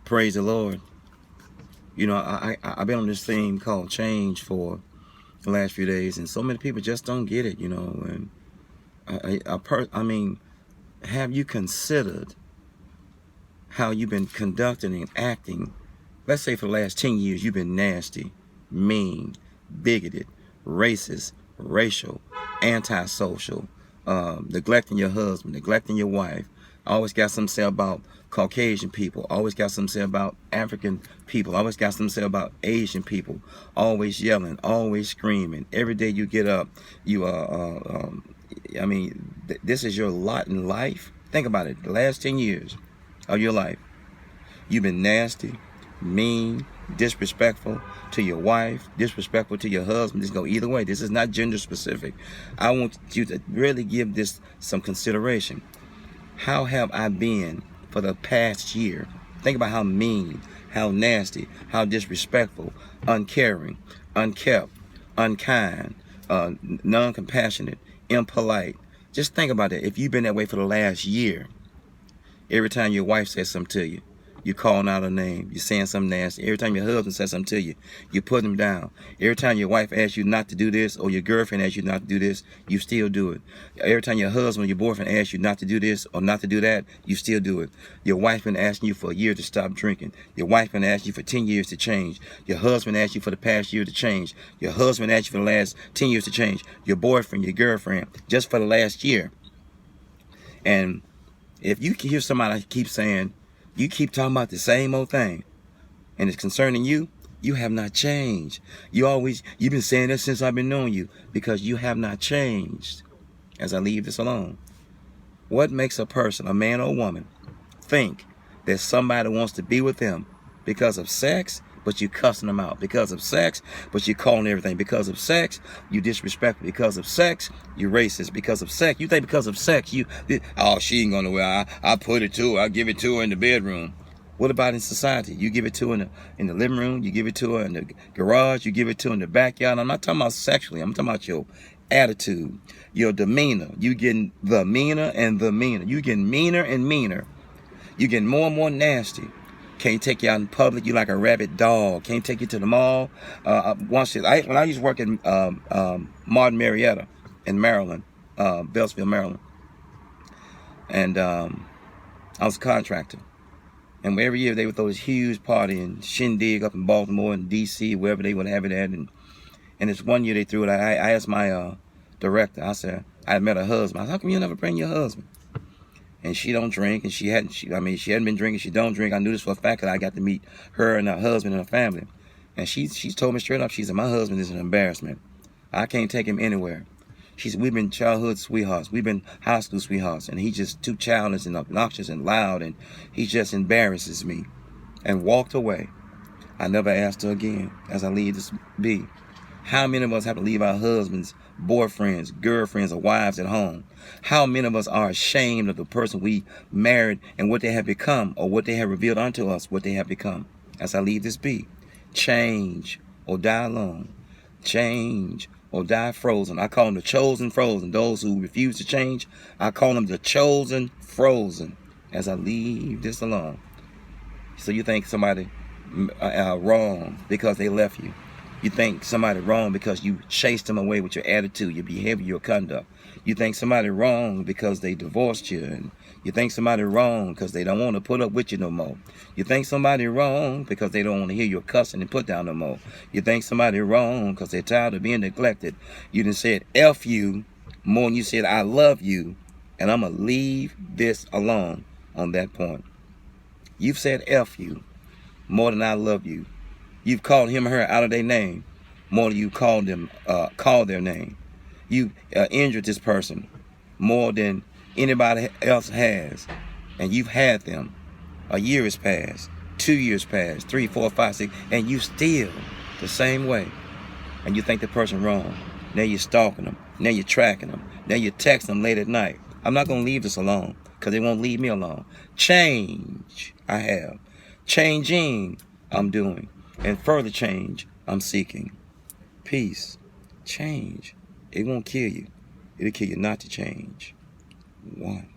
Praise the Lord. You know, I've been on this theme called change for the last few days, and so many people just don't get it, you know. And I mean, have you considered how you've been conducting and acting? Let's say for the last 10 years, you've been nasty, mean, bigoted, racist, racial, antisocial, neglecting your husband, neglecting your wife. Always got something to say about Caucasian people. Always got something to say about African people. Always got something to say about Asian people. Always yelling, always screaming. Every day you get up, you I mean, this is your lot in life. Think about it. The last 10 years of your life, you've been nasty, mean, disrespectful to your wife, disrespectful to your husband. This go either way. This is not gender specific. I want you to really give this some consideration. How have I been for the past year? Think about how mean, how nasty, how disrespectful, uncaring, unkept, unkind, non-compassionate, impolite. Just think about it. If you've been that way for the last year, every time your wife says something to you, you're calling out her name. You're saying something nasty. Every time your husband says something to you, you put him down. Every time your wife asks you not to do this, or your girlfriend asks you not to do this, you still do it. Every time your husband or your boyfriend asks you not to do this or not to do that, you still do it. Your wife been asking you for a year to stop drinking. Your wife been asking you for 10 years to change. Your husband asked you for the past year to change. Your husband asked you for the last 10 years to change. Your boyfriend, your girlfriend, just for the last year. And if you hear somebody keep saying, you keep talking about the same old thing, and it's concerning you, you have not changed. You've been saying this since I've been knowing you, because you have not changed. As I leave this alone, what makes a person, a man or a woman, think that somebody wants to be with them because of sex, but you cussing them out? Because of sex, but you calling everything? Because of sex, you disrespectful? Because of sex, you racist? Because of sex, you think because of sex, oh, she ain't gonna wear. I put it to her. I give it to her in the bedroom. What about in society? You give it to her in the living room. You give it to her in the garage. You give it to her in the backyard. I'm not talking about sexually. I'm talking about your attitude, your demeanor. You getting the meaner and the meaner. You getting meaner and meaner. You getting more and more nasty. Can't take you out in public. You like a rabid dog. Can't take you to the mall. When I used to work in Martin Marietta in Maryland, Beltsville, Maryland, and I was a contractor. And every year they would throw this huge party and shindig up in Baltimore and D.C., wherever they would have it at. And this one year they threw it. I asked my director. I said, I met her husband. I said, how come you never bring your husband? And she don't drink, and she hadn't been drinking. She don't drink. I knew this for a fact because I got to meet her and her husband and her family. And she's told me straight up, she said, my husband is an embarrassment. I can't take him anywhere. She said, we've been childhood sweethearts. We've been high school sweethearts. And he's just too childish and obnoxious and loud, and he just embarrasses me. And walked away. I never asked her again as I leave this be. How many of us have to leave our husbands, boyfriends, girlfriends, or wives at home? How many of us are ashamed of the person we married and what they have become, or what they have revealed unto us, what they have become? As I leave this be, change or die alone. Change or die frozen. I call them the chosen frozen. Those who refuse to change, I call them the chosen frozen. As I leave this alone. So you think somebody wrong because they left you. You think somebody wrong because you chased them away with your attitude, your behavior, your conduct. You think somebody wrong because they divorced you. And you think somebody wrong because they don't want to put up with you no more. You think somebody wrong because they don't want to hear your cussing and put down no more. You think somebody wrong because they're tired of being neglected. You done said F you more than you said I love you. And I'm going to leave this alone on that point. You've said F you more than I love you. You've called him or her out of their name more than you called their name. You injured this person more than anybody else has. And you've had them. A year has passed. 2 years passed. 3, 4, 5, 6. And you still the same way. And you think the person wrong. Now you're stalking them. Now you're tracking them. Now you're texting them late at night. I'm not going to leave this alone because they won't leave me alone. Change, I have. Changing, I'm doing. And further change, I'm seeking. Peace. Change. It won't kill you. It'll kill you not to change. 1.